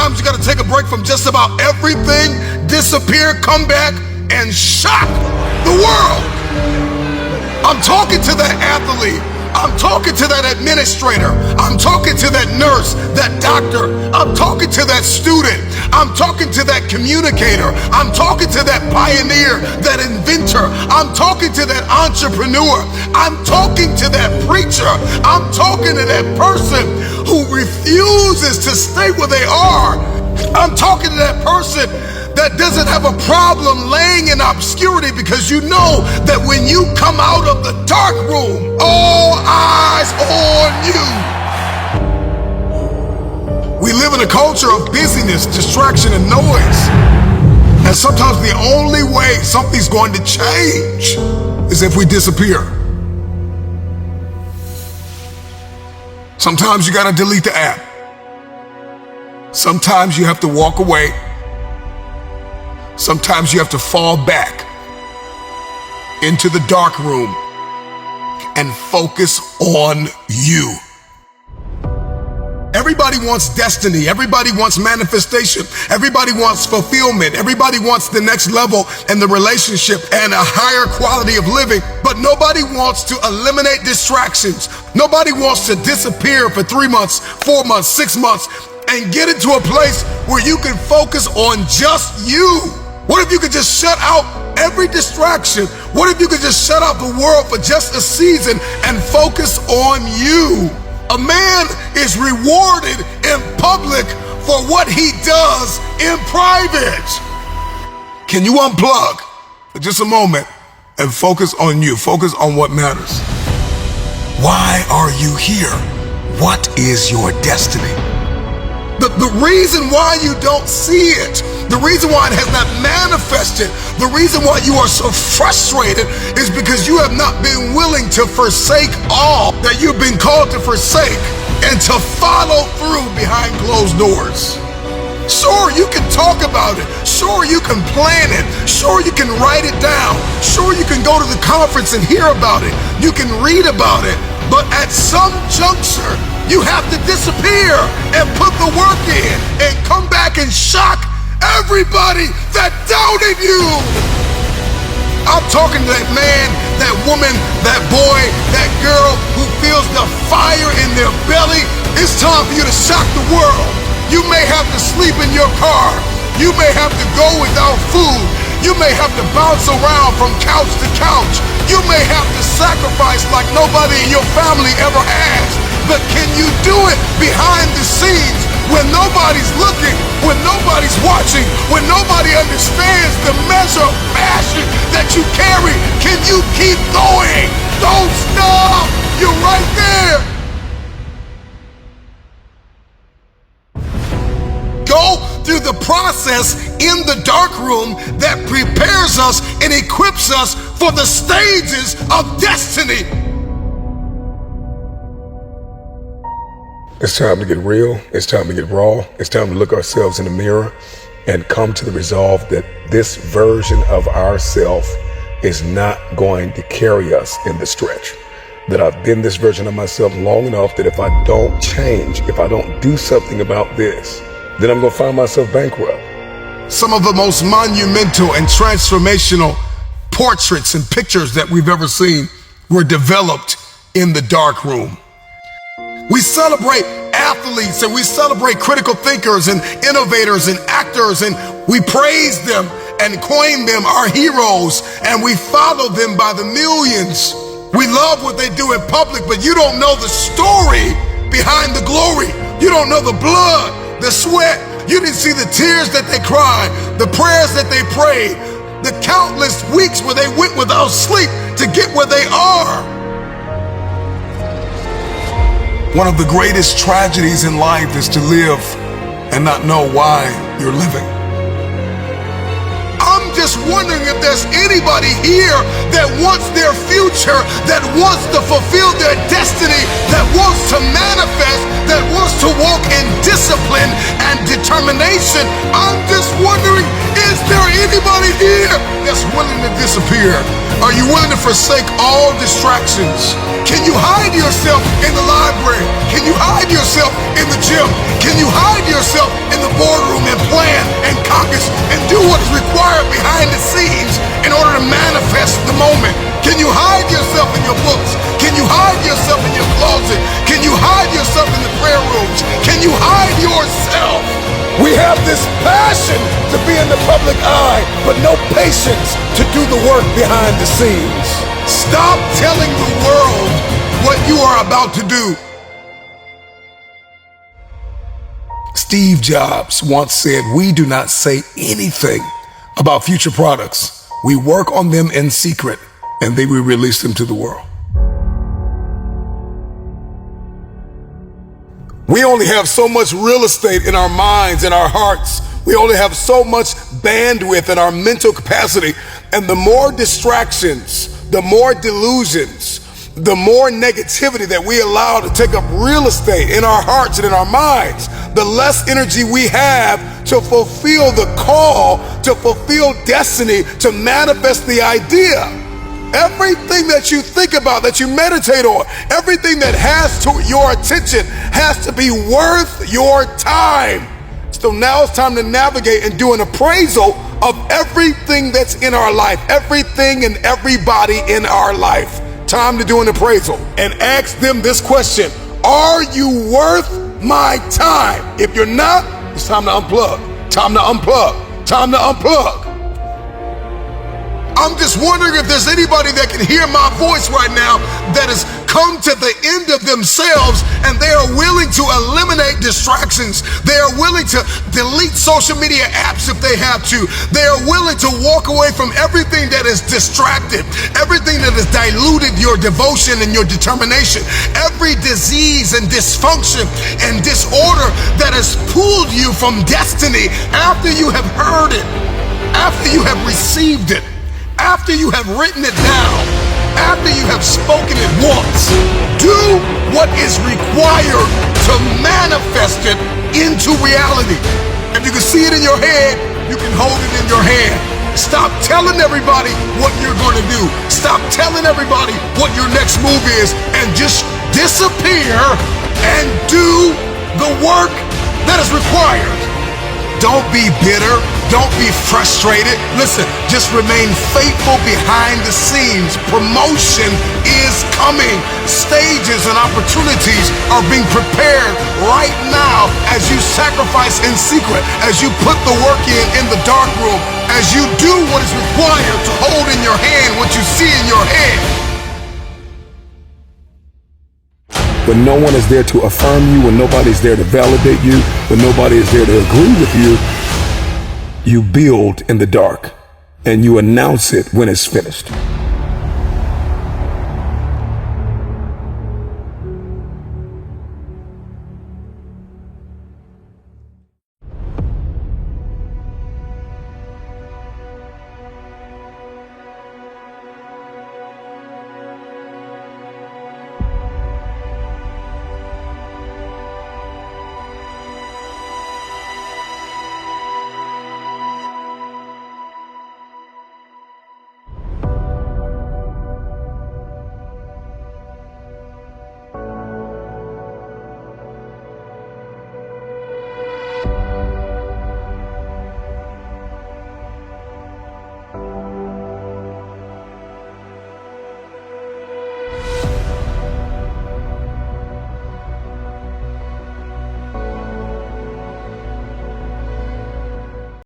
Sometimes you gotta take a break from just about everything, disappear, come back, and shock the world. I'm talking to that athlete. I'm talking to that administrator. I'm talking to that nurse, that doctor. I'm talking to that student. I'm talking to that communicator. I'm talking to that pioneer, that inventor. I'm talking to that entrepreneur. I'm talking to that preacher. I'm talking to that person who refuses to stay where they are. I'm talking to that person that doesn't have a problem laying in obscurity, because you know that when you come out of the dark room, all eyes on you. We live in a culture of busyness, distraction, and noise. And sometimes the only way something's going to change is if we disappear. Sometimes you gotta delete the app. Sometimes you have to walk away. Sometimes you have to fall back into the dark room and focus on you. Everybody wants destiny. Everybody wants manifestation. Everybody wants fulfillment. Everybody wants the next level in the relationship and a higher quality of living. But nobody wants to eliminate distractions. Nobody wants to disappear for 3 months, 4 months, 6 months, and get into a place where you can focus on just you. What if you could just shut out every distraction? What if you could just shut out the world for just a season and focus on you? A man is rewarded in public for what he does in private. Can you unplug for just a moment and focus on you? Focus on what matters. Why are you here? What is your destiny? The reason why you don't see it, the reason why it has not manifested, the reason why you are so frustrated is because you have not been willing to forsake all that you've been called to forsake and to follow through behind closed doors. Sure, you can talk about it. Sure, you can plan it. Sure, you can write it down. Sure, you can go to the conference and hear about it. You can read about it. But at some juncture, you have to disappear and put the work in and come back and shock everybody that doubted you. I'm talking to that man, that woman, that boy, that girl who feels the fire in their belly. It's time for you to shock the world. You may have to sleep in your car. You may have to go without food. You may have to bounce around from couch to couch. You may have to sacrifice like nobody in your family ever has. But can you do it behind the scenes when nobody's looking, when nobody's watching, when nobody understands the measure of passion that you carry? Can you keep going? Don't stop. You're right there. Go through the process in the dark room that prepares us and equips us for the stages of destiny. It's time to get real. It's time to get raw. It's time to look ourselves in the mirror and come to the resolve that this version of ourselves is not going to carry us in the stretch. That I've been this version of myself long enough that if I don't change, if I don't do something about this, then I'm going to find myself bankrupt. Some of the most monumental and transformational portraits and pictures that we've ever seen were developed in the dark room. We celebrate athletes and we celebrate critical thinkers and innovators and actors, and we praise them and coin them our heroes, and we follow them by the millions. We love what they do in public, but you don't know the story behind the glory. You don't know the blood, the sweat. You didn't see the tears that they cried, the prayers that they prayed, the countless weeks where they went without sleep to get where they are. One of the greatest tragedies in life is to live and not know why you're living. I'm just wondering if there's anybody here that wants their future, that wants to fulfill their destiny, that wants to manifest, that wants to walk in discipline and determination. I'm just wondering, is there anybody here that's willing to disappear? Are you willing to forsake all distractions? Can you hide yourself in the library? Can you hide yourself in the gym? Can you hide yourself in the boardroom? and caucus and do what is required behind the scenes in order to manifest the moment. Can you hide yourself in your books? Can you hide yourself in your closet? Can you hide yourself in the prayer rooms? Can you hide yourself? We have this passion to be in the public eye, but no patience to do the work behind the scenes. Stop telling the world what you are about to do. Steve Jobs once said, "We do not say anything about future products. We work on them in secret, and then we release them to the world." We only have so much real estate in our minds and our hearts. We only have so much bandwidth in our mental capacity. And the more distractions, the more delusions, the more negativity that we allow to take up real estate in our hearts and in our minds, the less energy we have to fulfill the call, to fulfill destiny, to manifest the idea. Everything that you think about, that you meditate on, everything that has to your attention has to be worth your time. So now it's time to navigate and do an appraisal of everything that's in our life, everything and everybody in our life. Time to do an appraisal and ask them this question: are you worth my time? If you're not, it's time to unplug. Time to unplug. Time to unplug. I'm just wondering if there's anybody that can hear my voice right now that has come to the end of themselves and they are willing to eliminate distractions. They are willing to delete social media apps if they have to. They are willing to walk away from everything that is distracted, everything that has diluted your devotion and your determination, every disease and dysfunction and disorder that has pulled you from destiny after you have heard it, after you have received it, after you have written it down, after you have spoken it once. Do what is required to manifest it into reality. If you can see it in your head, you can hold it in your hand. Stop telling everybody what you're going to do. Stop telling everybody what your next move is, and just disappear and do the work that is required. Don't be bitter. Don't be frustrated. Listen, just remain faithful behind the scenes. Promotion is coming. Stages and opportunities are being prepared right now as you sacrifice in secret, as you put the work in the dark room, as you do what is required to hold in your hand what you see in your head. When no one is there to affirm you, when nobody's there to validate you, when nobody is there to agree with you, you build in the dark and you announce it when it's finished.